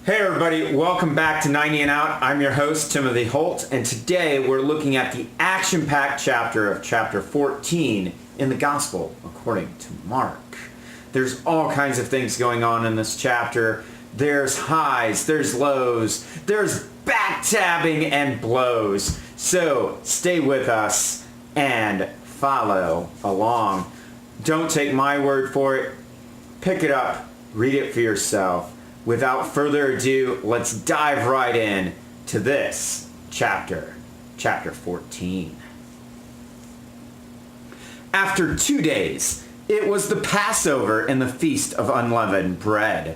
Hey everybody, welcome back to 90 and Out. I'm your host, Timothy Holt, and today we're looking at the action-packed chapter of chapter 14 in the Gospel according to Mark. There's all kinds of things going on in this chapter. There's highs, there's lows, there's backstabbing and blows. So stay with us and follow along. Don't take my word for it. Pick it up, read it for yourself. Without further ado, let's dive right in to this chapter 14. After 2 days, it was the Passover and the Feast of Unleavened Bread,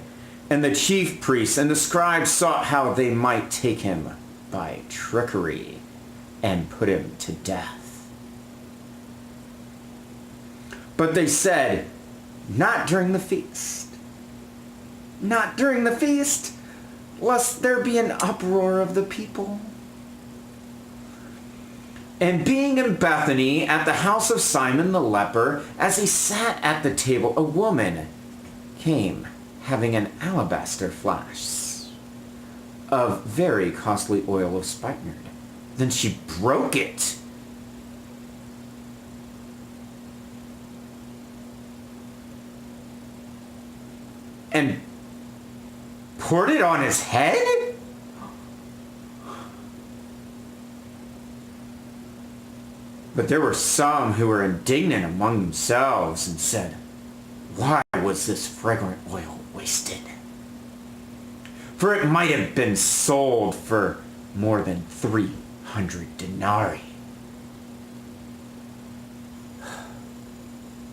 and the chief priests and the scribes sought how they might take him by trickery and put him to death. But they said, "Not during the feast. Not during the feast, lest there be an uproar of the people." And being in Bethany at the house of Simon the leper, as he sat at the table, a woman came having an alabaster flask of very costly oil of spikenard. Then she broke it and poured it on his head? But there were some who were indignant among themselves and said, "Why was this fragrant oil wasted? For it might have been sold for more than 300 denarii.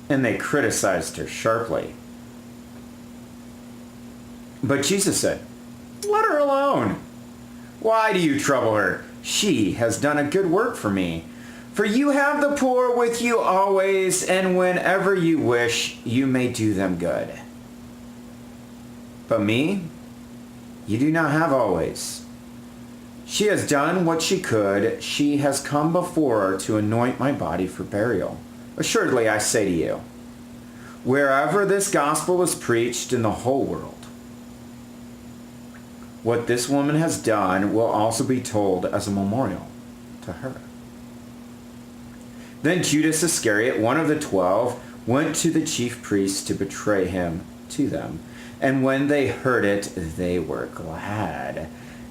And they criticized her sharply. But Jesus said, "Let her alone. Why do you trouble her? She has done a good work for me. For you have the poor with you always, and whenever you wish, you may do them good. But me, you do not have always. She has done what she could. She has come before her to anoint my body for burial. Assuredly, I say to you, wherever this gospel is preached in the whole world, what this woman has done will also be told as a memorial to her." Then Judas Iscariot, one of the 12, went to the chief priests to betray him to them. And when they heard it, they were glad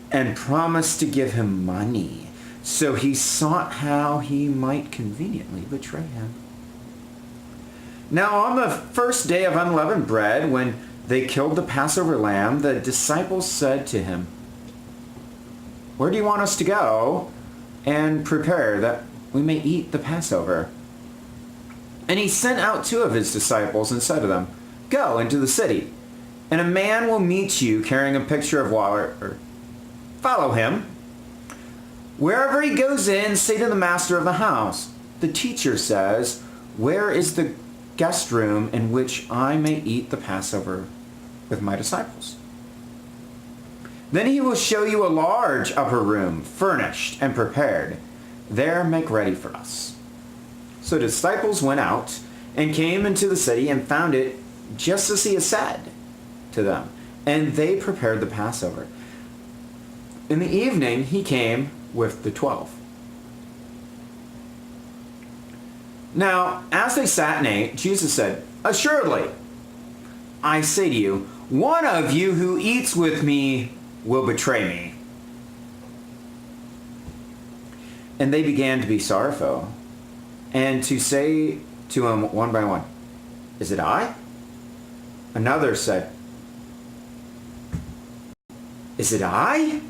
and promised to give him money. So he sought how he might conveniently betray him. Now on the first day of unleavened bread, when they killed the Passover lamb, the disciples said to him, "Where do you want us to go and prepare that we may eat the Passover?" And he sent out 2 of his disciples and said to them, "Go into the city, and a man will meet you carrying a pitcher of water. Follow him. Wherever he goes in, say to the master of the house, 'The teacher says, where is the guest room in which I may eat the Passover with my disciples?' Then he will show you a large upper room, furnished and prepared. There make ready for us." So the disciples went out and came into the city and found it just as he had said to them, and they prepared the Passover. In the evening he came with the 12. Now, as they sat and ate, Jesus said, "Assuredly, I say to you, one of you who eats with me will betray me." And they began to be sorrowful, and to say to him one by one, "Is it I?" Another said, "Is it I?"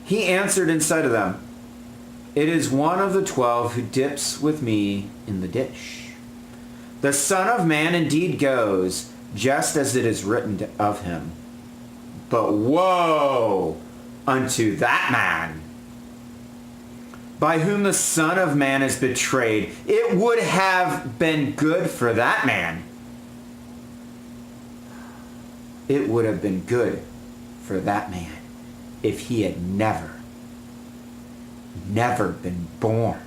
He answered and said to them, "It is one of the 12 who dips with me in the dish. The Son of Man indeed goes, just as it is written of him. But woe unto that man by whom the Son of Man is betrayed. It would have been good for that man. It would have been good for that man if he had never been born."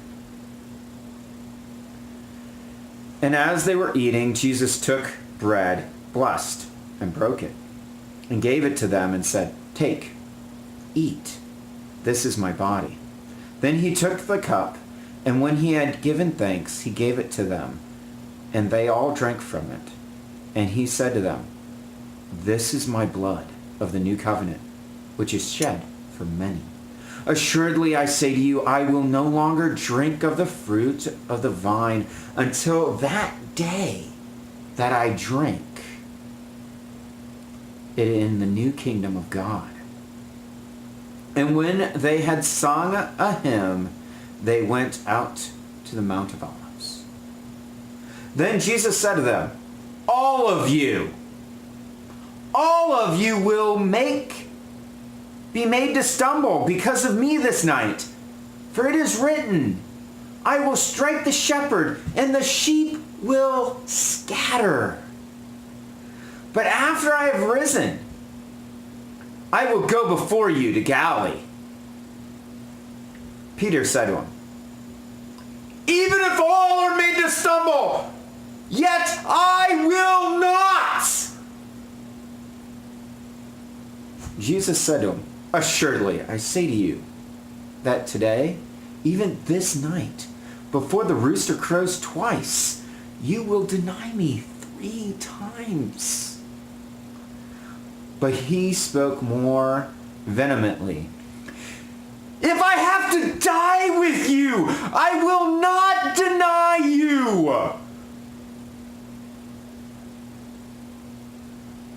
And as they were eating, Jesus took bread, blessed, and broke it, and gave it to them and said, "Take, eat. This is my body." Then he took the cup, and when he had given thanks, he gave it to them, and they all drank from it. And he said to them, "This is my blood of the new covenant, which is shed for many. Assuredly, I say to you, I will no longer drink of the fruit of the vine until that day that I drink it in the new kingdom of God." And when they had sung a hymn, they went out to the Mount of Olives. Then Jesus said to them, all of you will be made to stumble because of me this night. For it is written, I will strike the shepherd, and the sheep will scatter. But after I have risen, I will go before you to Galilee. Peter said to him, even if all are made to stumble, yet I will not. Jesus said to him, assuredly, I say to you, that today, even this night, before the rooster crows twice, you will deny me 3 times. But he spoke more vehemently, if I have to die with you, I will not deny you.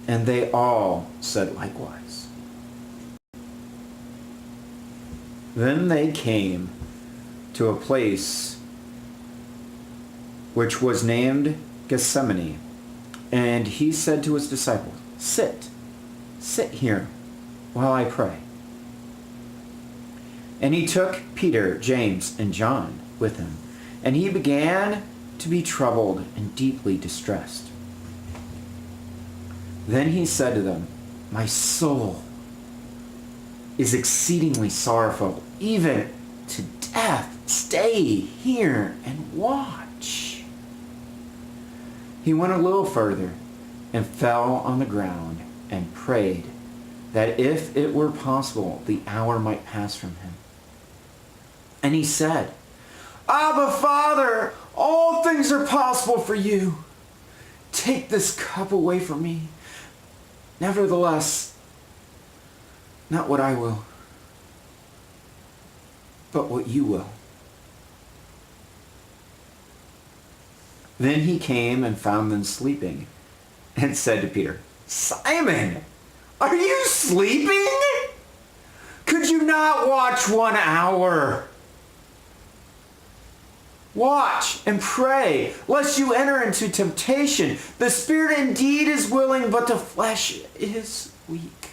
And they all said likewise. Then they came to a place which was named Gethsemane, and he said to his disciples, sit here while I pray. And he took Peter, James, and John with him, and he began to be troubled and deeply distressed. Then he said to them, my soul is exceedingly sorrowful, even to death. Stay here and watch. He went a little further and fell on the ground and prayed that if it were possible, the hour might pass from him. And he said, Abba, Father, all things are possible for you. Take this cup away from me. Nevertheless, not what I will, but what you will. Then he came and found them sleeping and said to Peter, Simon, are you sleeping? Could you not watch 1 hour? Watch and pray, lest you enter into temptation. The spirit indeed is willing, but the flesh is weak.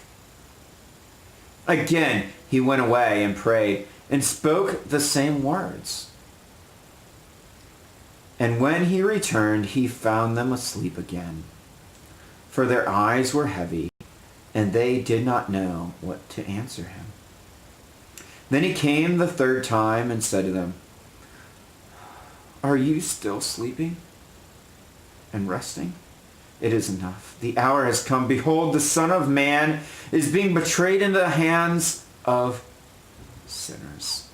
Again, he went away and prayed and spoke the same words. And when he returned, he found them asleep again, for their eyes were heavy, and they did not know what to answer him. Then he came the 3rd time and said to them, are you still sleeping and resting? It is enough. The hour has come. Behold, the Son of Man is being betrayed into the hands of sinners.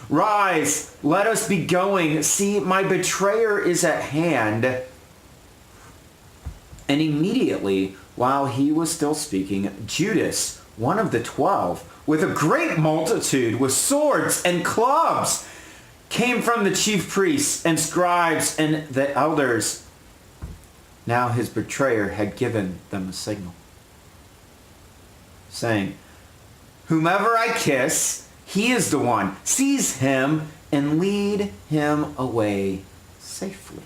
Rise, let us be going. See, my betrayer is at hand. And immediately, while he was still speaking, Judas, one of the 12, with a great multitude, with swords and clubs, came from the chief priests and scribes and the elders. Now his betrayer had given them a signal, saying, whomever I kiss, he is the one. Seize him and lead him away safely.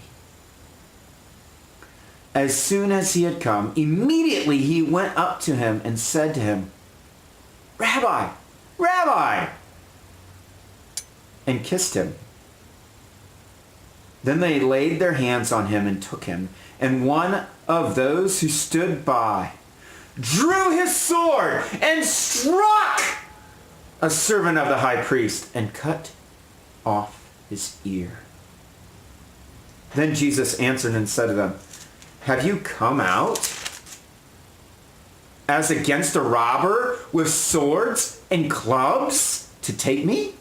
As soon as he had come, immediately he went up to him and said to him, Rabbi, Rabbi, and kissed him. Then they laid their hands on him and took him. And one of those who stood by drew his sword and struck a servant of the high priest and cut off his ear. Then Jesus answered and said to them, have you come out as against a robber with swords and clubs to take me?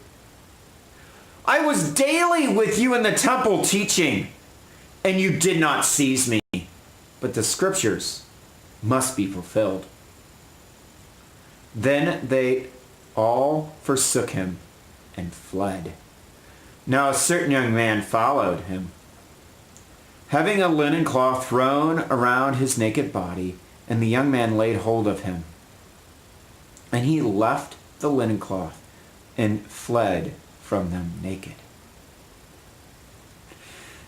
I was daily with you in the temple teaching, and you did not seize me. But the scriptures must be fulfilled." Then they all forsook him and fled. Now a certain young man followed him, having a linen cloth thrown around his naked body, and the young man laid hold of him. And he left the linen cloth and fled from them naked.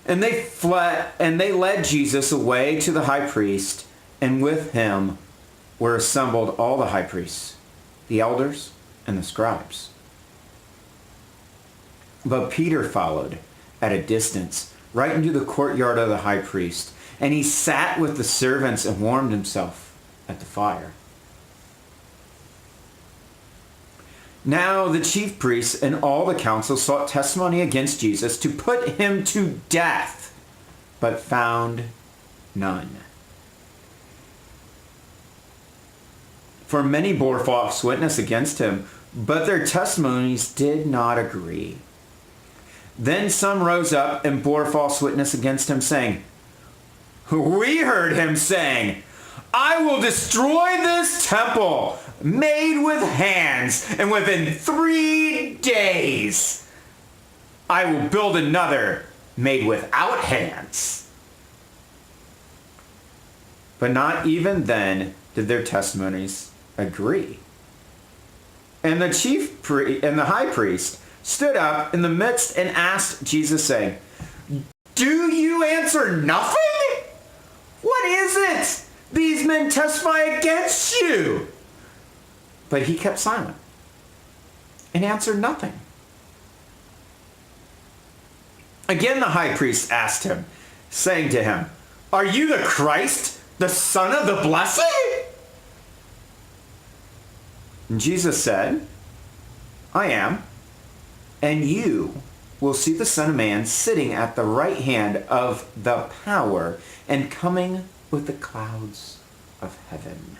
And they fled, and they led Jesus away to the high priest, and with him were assembled all the high priests, the elders, and the scribes. But Peter followed at a distance, right into the courtyard of the high priest, and he sat with the servants and warmed himself at the fire. Now the chief priests and all the council sought testimony against Jesus to put him to death, but found none. For many bore false witness against him, but their testimonies did not agree. Then some rose up and bore false witness against him, saying, "We heard him saying, 'I will destroy this temple made with hands, and within 3 days I will build another made without hands.'" But not even then did their testimonies agree. And the high priest stood up in the midst and asked Jesus, saying, "Do you answer nothing? What is it? These men testify against you." But he kept silent and answered nothing. Again the high priest asked him, saying to him, "Are you the Christ, the Son of the Blessed?" And Jesus said, "I am, and you will see the Son of Man sitting at the right hand of the power and coming with the clouds of heaven."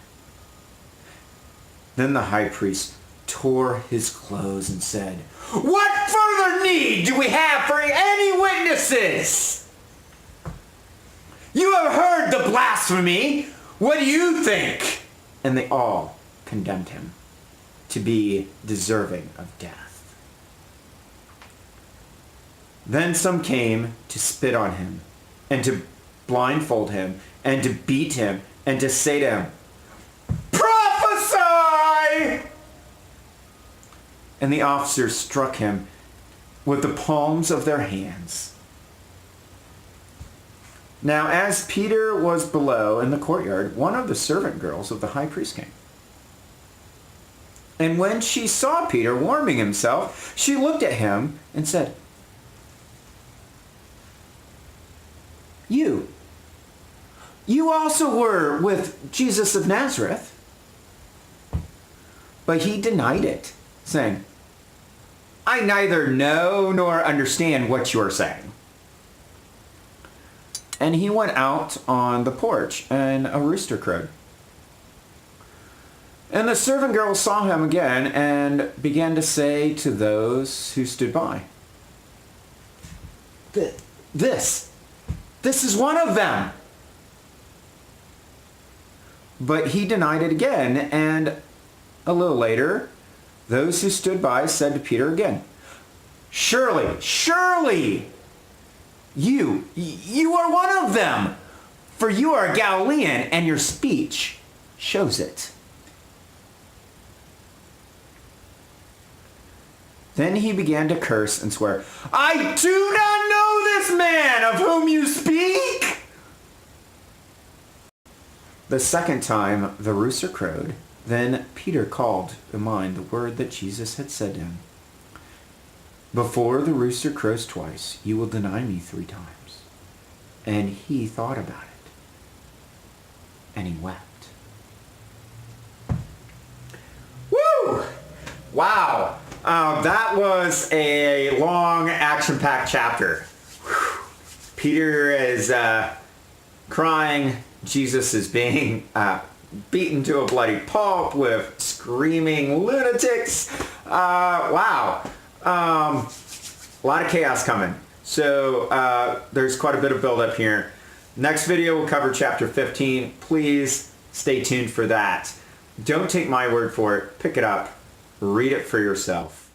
Then the high priest tore his clothes and said, "What further need do we have for any witnesses? You have heard the blasphemy. What do you think?" And they all condemned him to be deserving of death. Then some came to spit on him, and to blindfold him, and to beat him, and to say to him, "Prophesy!" And the officers struck him with the palms of their hands. Now as Peter was below in the courtyard, one of the servant girls of the high priest came. And when she saw Peter warming himself, she looked at him and said, You also were with Jesus of Nazareth." But he denied it, saying, "I neither know nor understand what you are saying." And he went out on the porch, and a rooster crowed. And the servant girl saw him again and began to say to those who stood by, This is one of them." But he denied it again, and a little later, those who stood by said to Peter again, Surely, you are one of them, for you are a Galilean, and your speech shows it." Then he began to curse and swear, "I do not know this man of whom you speak." The second time the rooster crowed. Then Peter called to mind the word that Jesus had said to him, "Before the rooster crows twice, you will deny me 3 times." And he thought about it, and he wept. Woo! Wow. That was a long, action-packed chapter. Peter is crying. Jesus is being beaten to a bloody pulp with screaming lunatics. Wow. A lot of chaos coming. So there's quite a bit of build-up here. Next video will cover chapter 15. Please stay tuned for that. Don't take my word for it. Pick it up. Read it for yourself.